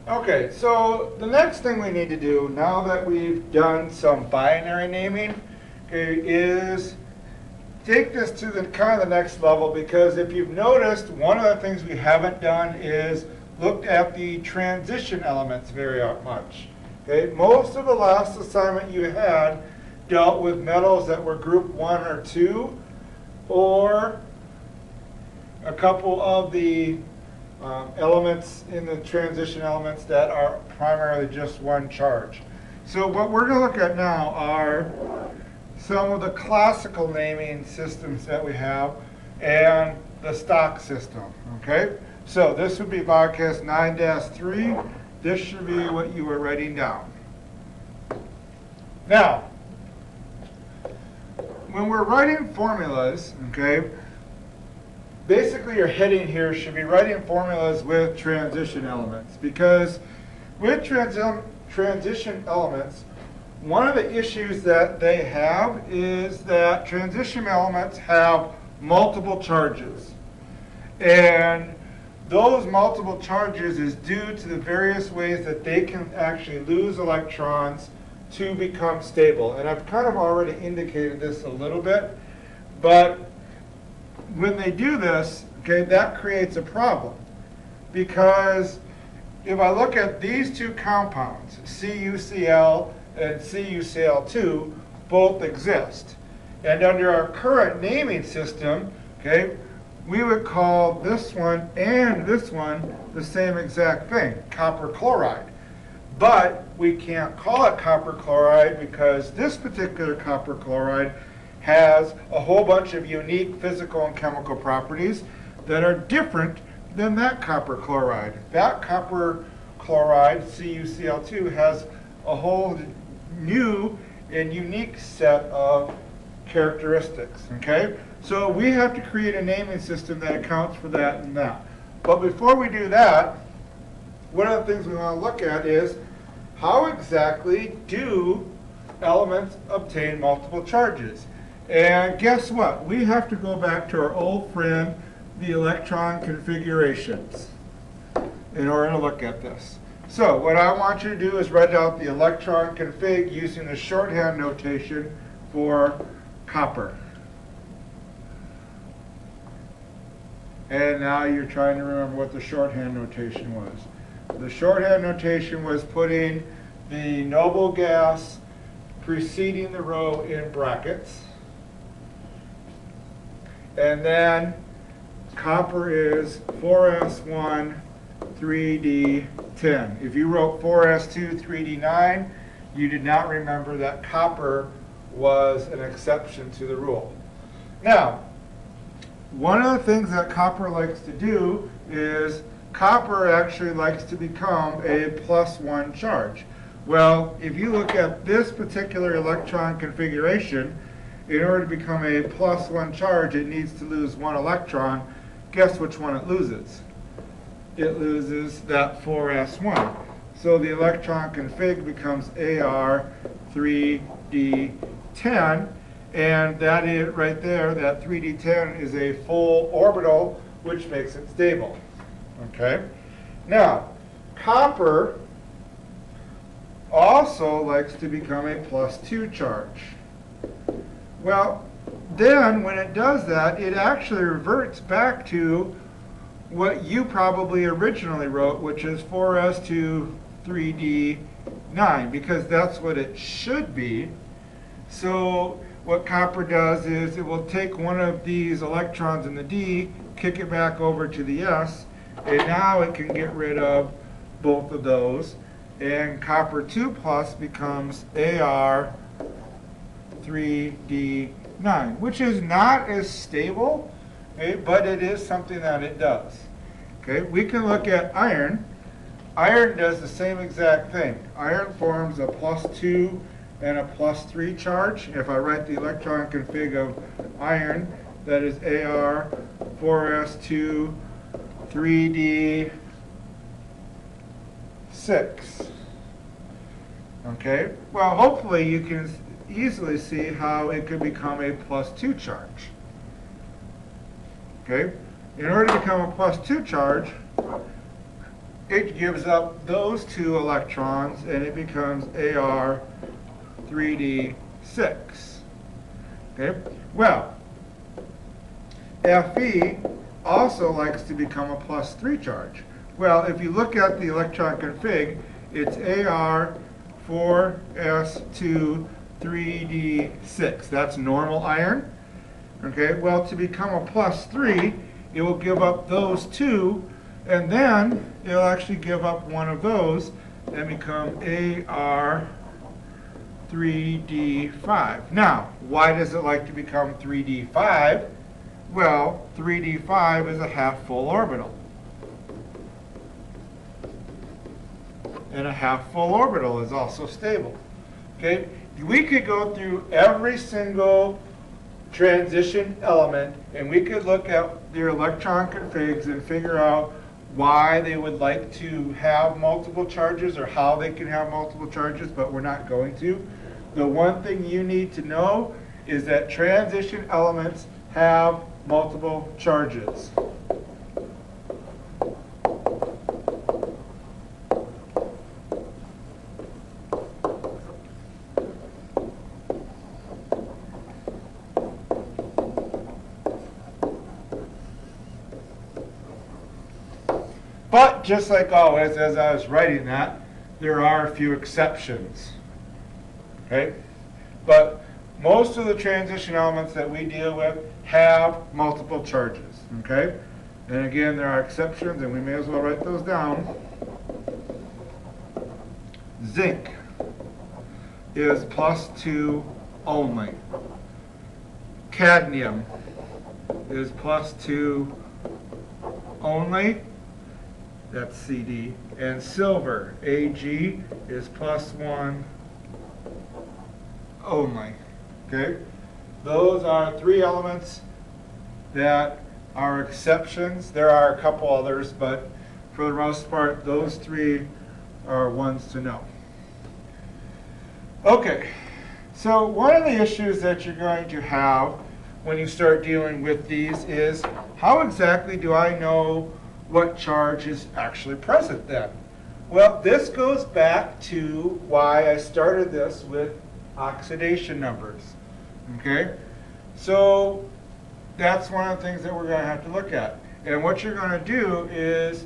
Okay, so the next thing we need to do now that we've done some binary naming, okay, is take this to the kind of the next level, because if you've noticed, one of the things we haven't done is looked at the transition elements very much. Okay, most of the last assignment you had dealt with metals that were group 1 or 2, or a couple of the elements in the transition elements that are primarily just one charge. So what we're going to look at now are some of the classical naming systems that we have and the stock system. Okay, so this would be VodCast 9-3. This should be what you were writing down. Now, when we're writing formulas, okay, basically your heading here should be writing formulas with transition elements, because with transition elements, one of the issues that they have is that transition elements have multiple charges. And those multiple charges is due to the various ways that they can actually lose electrons to become stable. And I've kind of already indicated this a little bit, but when they do this, okay, that creates a problem. Because if I look at these two compounds, CuCl and CuCl2, both exist. And under our current naming system, okay, we would call this one and this one the same exact thing, copper chloride. But we can't call it copper chloride because this particular copper chloride has a whole bunch of unique physical and chemical properties that are different than that copper chloride. That copper chloride, CuCl2, has a whole new and unique set of characteristics. Okay? So we have to create a naming system that accounts for that and that. But before we do that, one of the things we want to look at is how exactly do elements obtain multiple charges? And guess what? We have to go back to our old friend, the electron configurations, in order to look at this. So what I want you to do is write out the electron config using the shorthand notation for copper. And now you're trying to remember what the shorthand notation was. The shorthand notation was putting the noble gas preceding the row in brackets. And then copper is 4s1 3d10. If you wrote 4s2 3d9, you did not remember that copper was an exception to the rule. Now, one of the things that copper likes to do is copper actually likes to become a +1 charge. Well, if you look at this particular electron configuration, in order to become a +1 charge, it needs to lose 1 electron. Guess which one it loses? It loses that 4s1. So the electron config becomes Ar3d10. And that is right there, that 3d10 is a full orbital, which makes it stable. Okay? Now, copper also likes to become a +2 charge. Well, then when it does that, it actually reverts back to what you probably originally wrote, which is 4s2 3d9, because that's what it should be. So what copper does is it will take one of these electrons in the D, kick it back over to the S, and now it can get rid of both of those. And copper 2 plus becomes Ar3d9, which is not as stable, okay, but it is something that it does. Okay, we can look at iron. Iron does the same exact thing. Iron forms a +2 and a +3 charge. If I write the electron config of iron, that is Ar4s2 3d6. Okay, well, hopefully you can easily see how it could become a +2 charge. Okay, in order to become a +2 charge, it gives up those 2 electrons and it becomes Ar 3d6. Okay? Well, Fe also likes to become a +3 charge. Well, if you look at the electron config, it's Ar 4s2 3d6. That's normal iron. Okay, well, to become a +3, it will give up those 2, and then it'll actually give up one of those and become Ar 3d5. Now, why does it like to become 3d5? Well, 3d5 is a half full orbital. And a half full orbital is also stable. Okay? We could go through every single transition element and we could look at their electron configs and figure out why they would like to have multiple charges or how they can have multiple charges, but we're not going to. The one thing you need to know is that transition elements have multiple charges. But just like always, as I was writing that, there are a few exceptions. Okay? But most of the transition elements that we deal with have multiple charges. Okay? And again, there are exceptions, and we may as well write those down. Zinc is +2 only. Cadmium is +2 only. That's CD. And silver, Ag, is +1 only. Okay? Those are 3 elements that are exceptions. There are a couple others, but for the most part, those 3 are ones to know. Okay, so one of the issues that you're going to have when you start dealing with these is, how exactly do I know what charge is actually present then? Well, this goes back to why I started this with oxidation numbers. Okay? So that's one of the things that we're going to have to look at. And what you're going to do is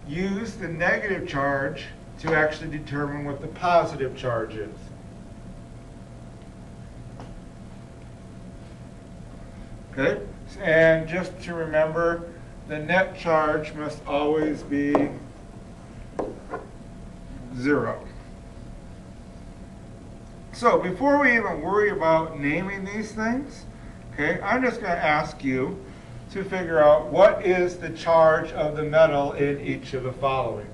use the negative charge to actually determine what the positive charge is. Okay? And just to remember, the net charge must always be 0. So before we even worry about naming these things, okay, I'm just going to ask you to figure out what is the charge of the metal in each of the following.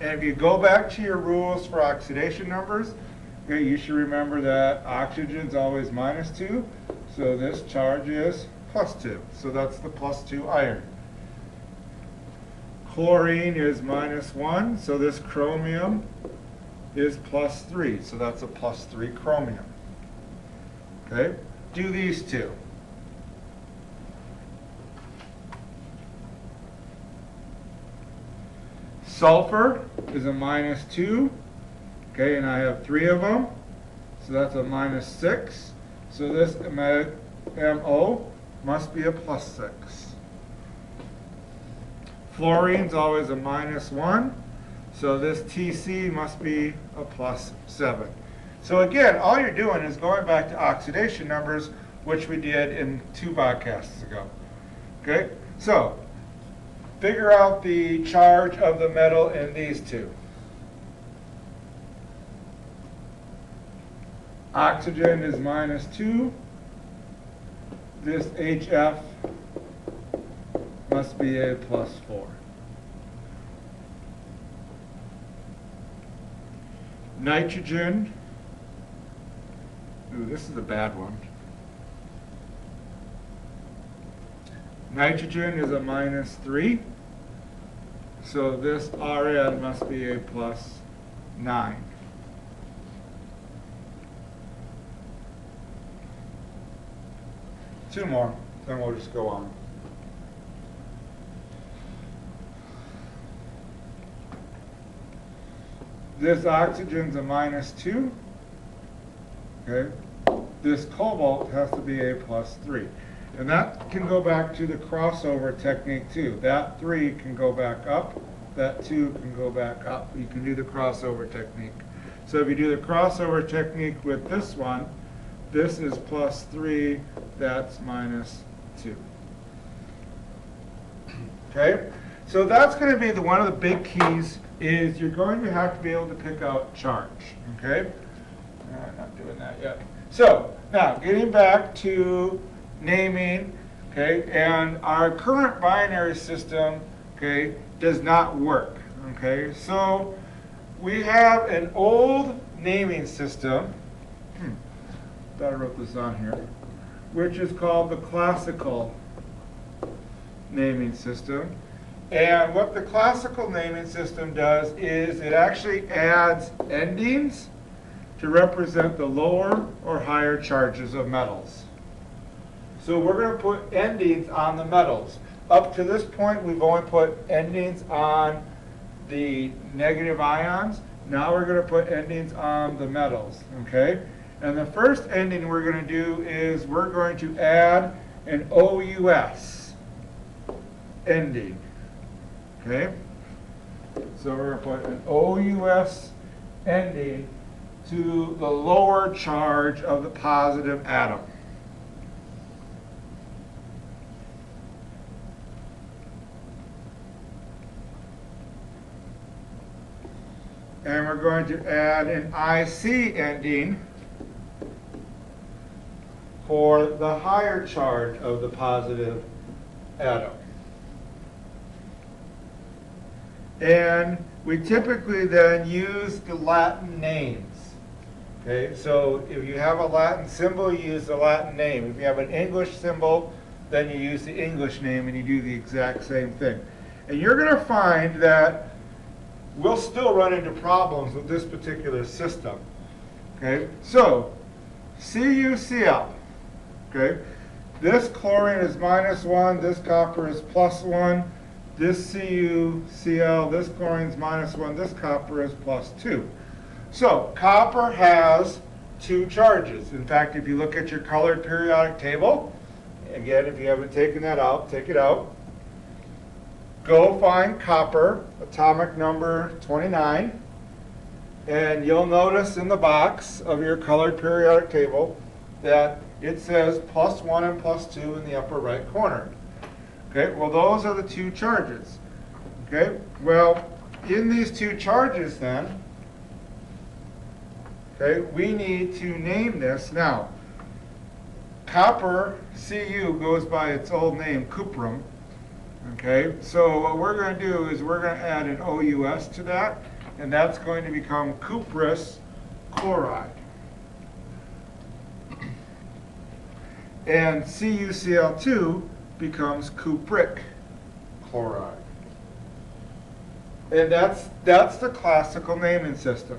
And if you go back to your rules for oxidation numbers, okay, you should remember that oxygen is always -2, so this charge is +2. So that's the +2 iron. Chlorine is -1, so this chromium is +3. So that's a +3 chromium. Okay? Do these 2. Sulfur is a -2. Okay, and I have 3 of them. So that's a -6. So this MO must be a +6. Fluorine's always a -1. So this TC must be a +7. So again, all you're doing is going back to oxidation numbers, which we did in 2 VodCasts ago. Okay? So, figure out the charge of the metal in these 2. Oxygen is -2. This HF must be a +4. Nitrogen, ooh, this is a bad one. Nitrogen is a -3, so this Rn must be a +9. Two more, then we'll just go on. This oxygen's a -2. Okay. This cobalt has to be a +3. And that can go back to the crossover technique too. That 3 can go back up. That 2 can go back up. You can do the crossover technique. So if you do the crossover technique with this one, this is +3, that's -2. Okay? So that's going to be one of the big keys is you're going to have to be able to pick out charge. Okay? I'm not doing that yet. So now getting back to naming, okay, and our current binary system, okay, does not work. Okay, so we have an old naming system. Thought I wrote this on here, which is called the classical naming system. And what the classical naming system does is it actually adds endings to represent the lower or higher charges of metals. So we're going to put endings on the metals. Up to this point, we've only put endings on the negative ions. Now we're going to put endings on the metals, okay? And the first ending we're going to do is we're going to add an OUS ending, okay? So we're going to put an OUS ending to the lower charge of the positive atom. And we're going to add an IC ending for the higher charge of the positive atom. And we typically then use the Latin names. Okay, so if you have a Latin symbol, you use the Latin name. If you have an English symbol, then you use the English name and you do the exact same thing. And you're going to find that we'll still run into problems with this particular system. Okay, so CuCl. Okay, this chlorine is -1, this copper is +1, this CuCl, this chlorine is -1, this copper is +2. So copper has 2 charges. In fact, if you look at your colored periodic table, again, if you haven't taken that out, take it out. Go find copper, atomic number 29, and you'll notice in the box of your colored periodic table that it says +1 and +2 in the upper right corner. Okay, well those are the 2 charges. Okay, well in these 2 charges then, okay, we need to name this. Now, copper, Cu, goes by its old name, cuprum. Okay, so what we're going to do is we're going to add an OUS to that, and that's going to become cuprous chloride. And CuCl2 becomes cupric chloride. And that's the classical naming system.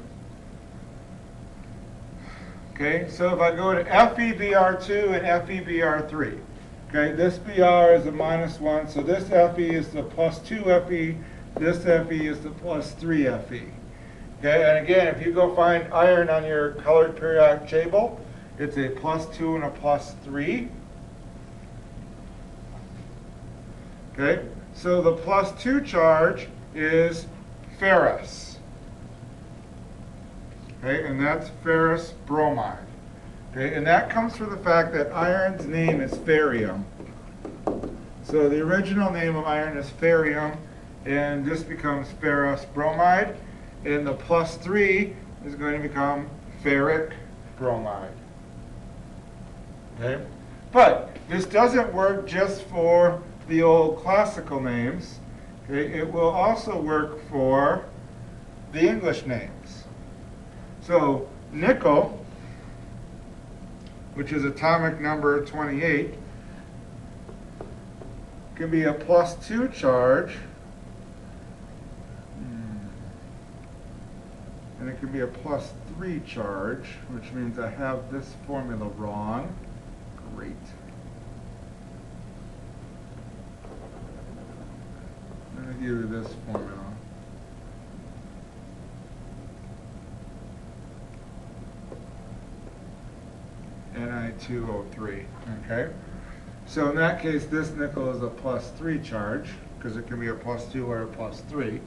Okay, so if I go to FeBr2 and FeBr3, okay, this Br is a -1, so this Fe is the +2 Fe, this Fe is the +3 Fe. Okay, and again, if you go find iron on your colored periodic table, it's a +2 and a +3. Okay, so the +2 charge is ferrous. Okay, and that's ferrous bromide. Okay, and that comes from the fact that iron's name is ferrium. So the original name of iron is ferrium, and this becomes ferrous bromide, and the +3 is going to become ferric bromide. Okay, but this doesn't work just for the old classical names. Okay, it will also work for the English names. So nickel, which is atomic number 28, can be a +2 charge, and it can be a +3 charge, which means I have this formula wrong. Great. Let me give you this formula. 2O3. Okay? So in that case, this nickel is a +3 charge, because it can be a +2 or a +3.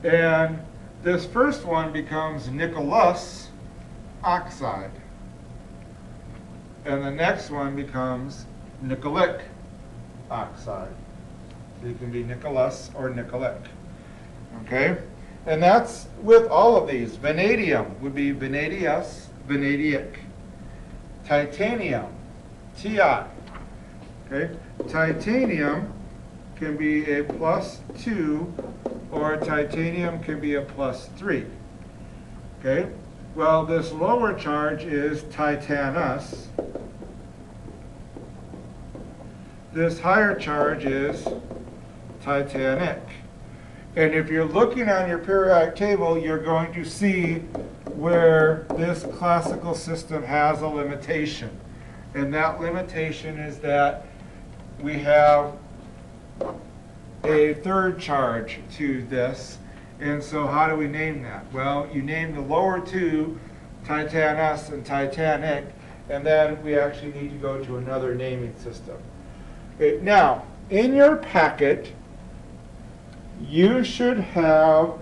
And this first one becomes nickelus oxide. And the next one becomes nickelic oxide. So you can be nickelus or nickelic. Okay? And that's with all of these. Vanadium would be vanadius, vanadiic. Titanium, Ti. Okay? Titanium can be a +2, or titanium can be a +3. Okay? Well, this lower charge is titanus. This higher charge is titanic. And if you're looking on your periodic table, you're going to see where this classical system has a limitation. And that limitation is that we have a third charge to this. And so how do we name that? Well, you name the lower two titanus and titanic, and then we actually need to go to another naming system. Okay, now, in your packet, you should have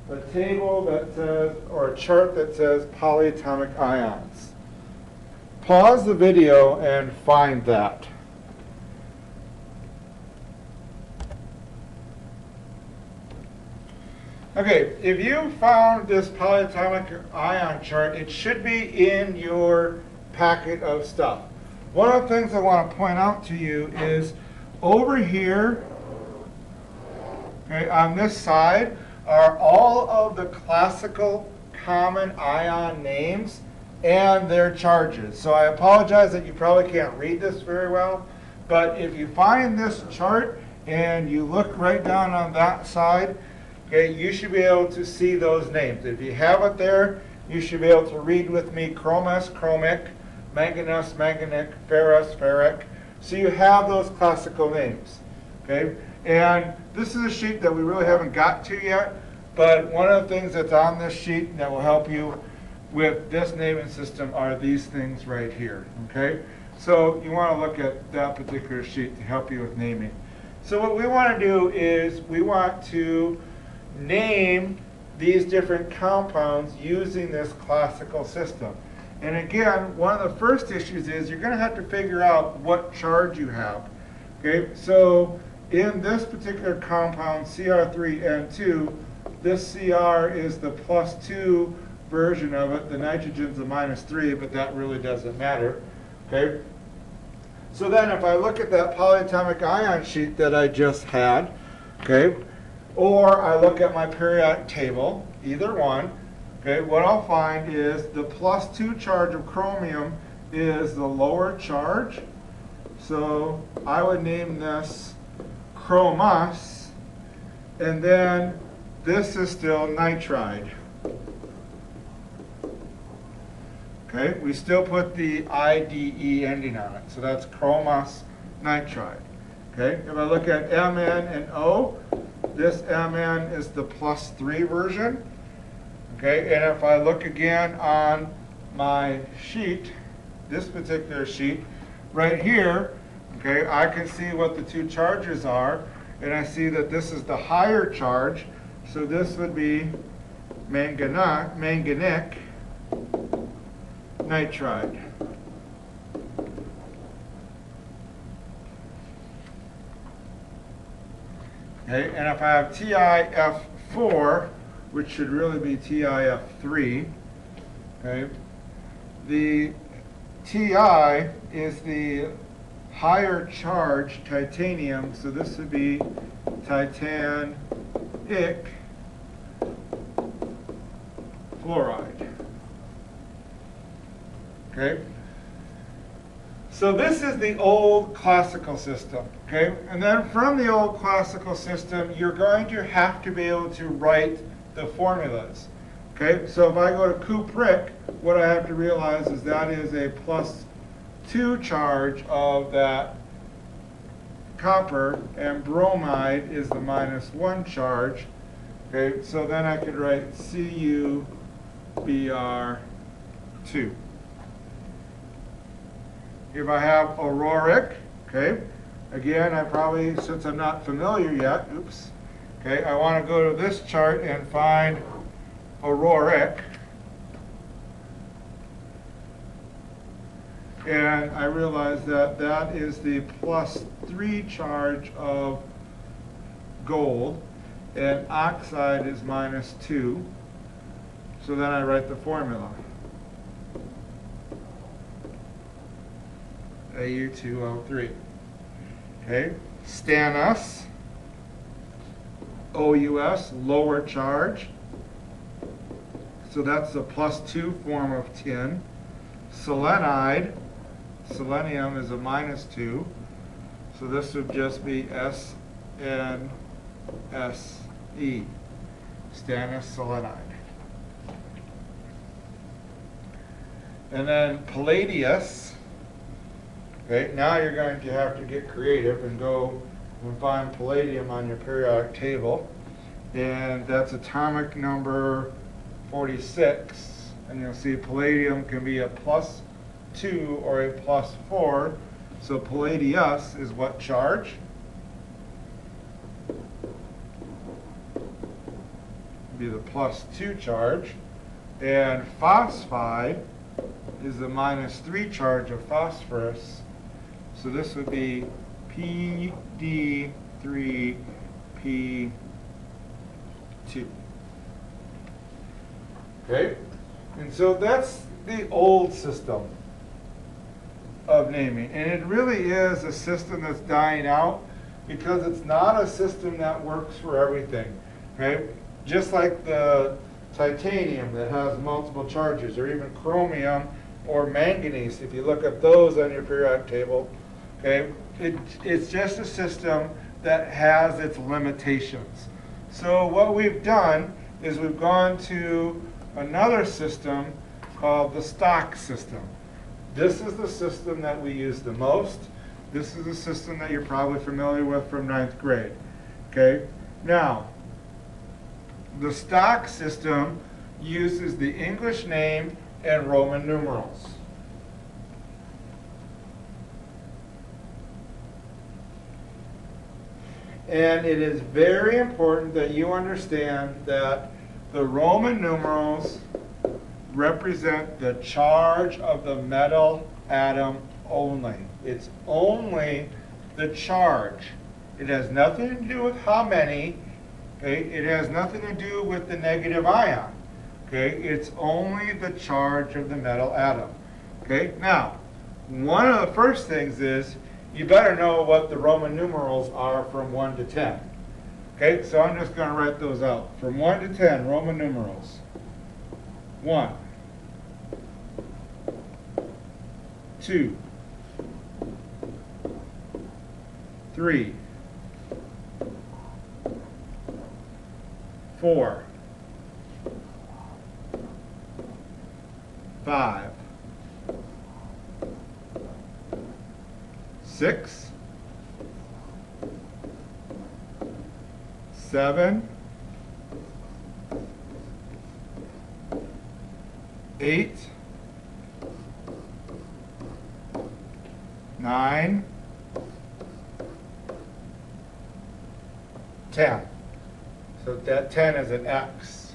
a table that says, or a chart that says polyatomic ions. Pause the video and find that. Okay, if you found this polyatomic ion chart, it should be in your packet of stuff. One of the things I want to point out to you is over here, okay, on this side, are all of the classical common ion names and their charges. So I apologize that you probably can't read this very well, but if you find this chart and you look right down on that side, okay, you should be able to see those names. If you have it there, you should be able to read with me chromus, chromic, manganus, manganic, ferrous, ferric. So you have those classical names. Okay? And this is a sheet that we really haven't got to yet, but one of the things that's on this sheet that will help you with this naming system are these things right here. Okay? So you want to look at that particular sheet to help you with naming. So what we want to do is we want to name these different compounds using this classical system. And again, one of the first issues is you're going to have to figure out what charge you have. Okay, so in this particular compound, Cr3N2, this Cr is the +2 version of it. The nitrogen's a -3, but that really doesn't matter. Okay. So then if I look at that polyatomic ion sheet that I just had, okay, or I look at my periodic table, either one, okay, what I'll find is the +2 charge of chromium is the lower charge. So I would name this chromus, and then this is still nitride. Okay, we still put the IDE ending on it, so that's chromus nitride. Okay, if I look at Mn and O, this Mn is the +3 version. Okay, and if I look again on my sheet, this particular sheet, right here, okay, I can see what the two charges are, and I see that this is the higher charge, so this would be manganic nitride. Okay, and if I have TiF4, which should really be TiF3, okay, the Ti is the higher charge titanium, so this would be titanic fluoride. Okay? So this is the old classical system. Okay? And then from the old classical system, you're going to have to be able to write the formulas. Okay? So if I go to cupric, what I have to realize is that is a +2 charge of that copper, and bromide is the -1 charge. Okay? So then I could write CuBr2. if I have auroric, okay, again, since I'm not familiar yet, oops, okay, I want to go to this chart and find auroric. And I realize that that is the +3 charge of gold, and oxide is -2. So then I write the formula. AU2O3. Okay, stannous, OUS, lower charge. So that's the +2 form of tin. Selenide, selenium is a -2. So this would just be SNSE, stannous selenide. And then palladius. Okay, now you're going to have to get creative and go and find palladium on your periodic table. And that's atomic number 46. And you'll see palladium can be a +2 or a +4. So palladius is what charge? Be the +2 charge. And phosphide is the -3 charge of phosphorus. So this would be PD3P2. Okay? And so that's the old system of naming. And it really is a system that's dying out because it's not a system that works for everything. Right? Just like the titanium that has multiple charges, or even chromium or manganese, if you look at those on your periodic table, okay, it's just a system that has its limitations. So what we've done is we've gone to another system called the stock system. This is the system that we use the most. This is the system that you're probably familiar with from 9th grade. Okay? Now, the stock system uses the English name and Roman numerals. And it is very important that you understand that the Roman numerals represent the charge of the metal atom only. It's only the charge. It has nothing to do with how many. Okay? It has nothing to do with the negative ion. Okay? It's only the charge of the metal atom. Okay? Now, one of the first things is you better know what the Roman numerals are from 1 to 10. Okay? So I'm just going to write those out. From 1 to 10, Roman numerals. 1, 2, 3, 4, 5, 6, 7, 8, 9, 10. So that 10 is an X.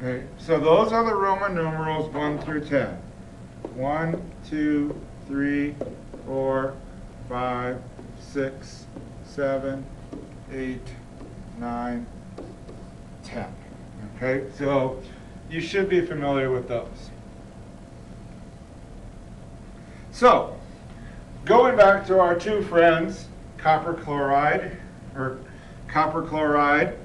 Okay. So those are the Roman numerals 1 through 10. 1, 2, 3, 4, 5, 6, 7, 8, 9, 10. Okay, so you should be familiar with those. So, going back to our two friends, copper chloride, or copper chloride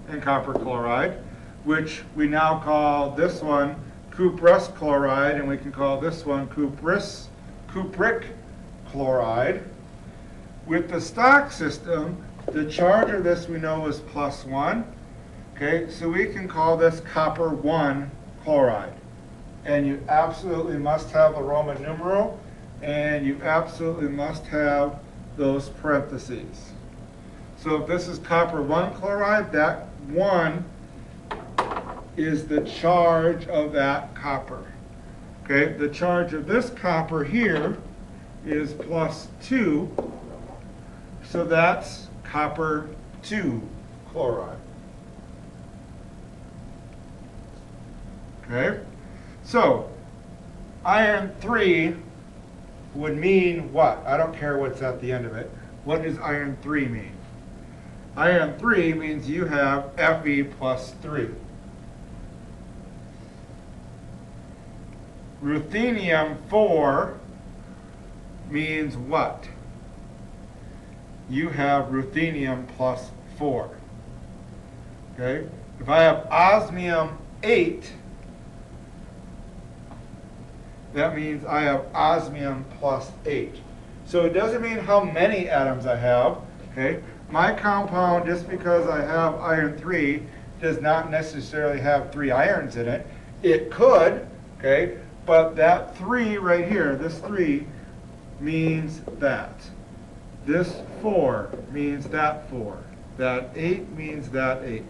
and copper chloride, which we now call this one cuprous chloride, and we can call this one cupric chloride. With the stock system, the charge of this we know is +1. Okay, so we can call this copper 1 chloride. And you absolutely must have the Roman numeral, and you absolutely must have those parentheses. So if this is copper 1 chloride, that 1 is the charge of that copper. Okay, the charge of this copper here is plus 2, so that's copper 2 chloride. Okay, so iron 3 would mean what? I don't care what's at the end of it. What does iron 3 mean? Iron 3 means you have Fe plus 3. Ruthenium 4 means what? You have ruthenium plus 4. Okay? If I have osmium 8, that means I have osmium plus 8. So it doesn't mean how many atoms I have. Okay? My compound, just because I have iron 3, does not necessarily have 3 irons in it. It could, okay? But that 3 right here, this 3, means that. This 4 means that 4. That 8 means that 8.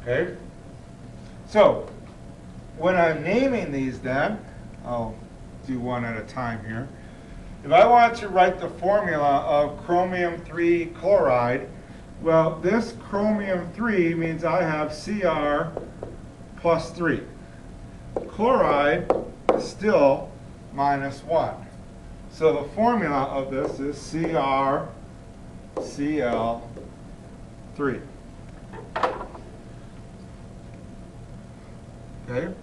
Okay? So, when I'm naming these then, I'll do one at a time here. If I want to write the formula of chromium 3 chloride, well, this chromium 3 means I have Cr plus 3. Chloride is still minus 1. So the formula of this is CrCl3. Okay?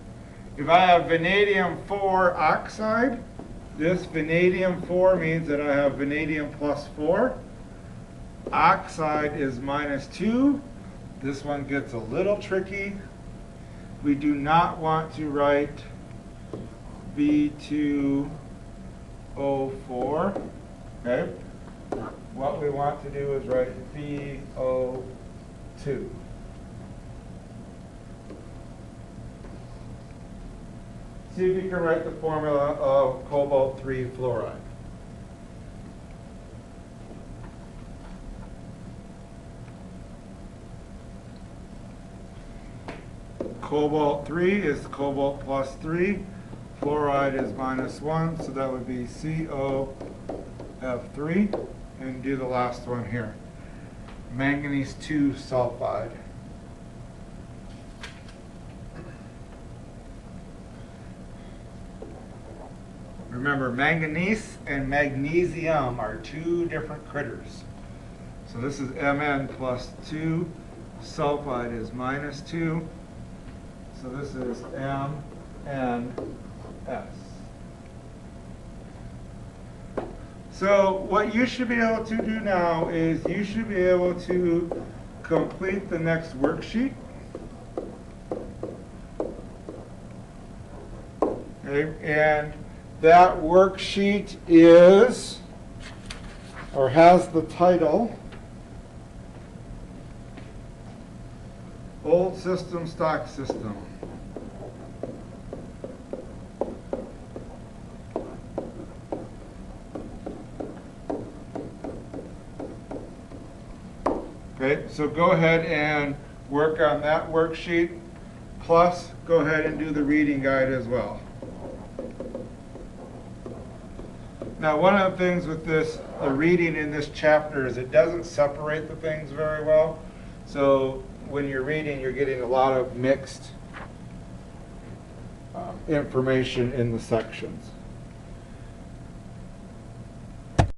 If I have vanadium 4 oxide, this vanadium 4 means that I have vanadium plus 4. Oxide is minus 2. This one gets a little tricky. We do not want to write V2O4. Okay? What we want to do is write VO2. See if you can write the formula of cobalt 3 fluoride. Cobalt 3 is cobalt plus 3. Fluoride is minus 1, so that would be COF3. And do the last one here. Manganese 2 sulfide. Remember, manganese and magnesium are 2 different critters. So this is Mn plus 2. Sulfide is minus 2. So this is MnS. So what you should be able to do now is you should be able to complete the next worksheet. Okay, and that worksheet is, or has the title, Old System, Stock System. Okay, so go ahead and work on that worksheet, plus go ahead and do the reading guide as well. Now, one of the things with this, the reading in this chapter is it doesn't separate the things very well. So when you're reading, you're getting a lot of mixed information in the sections.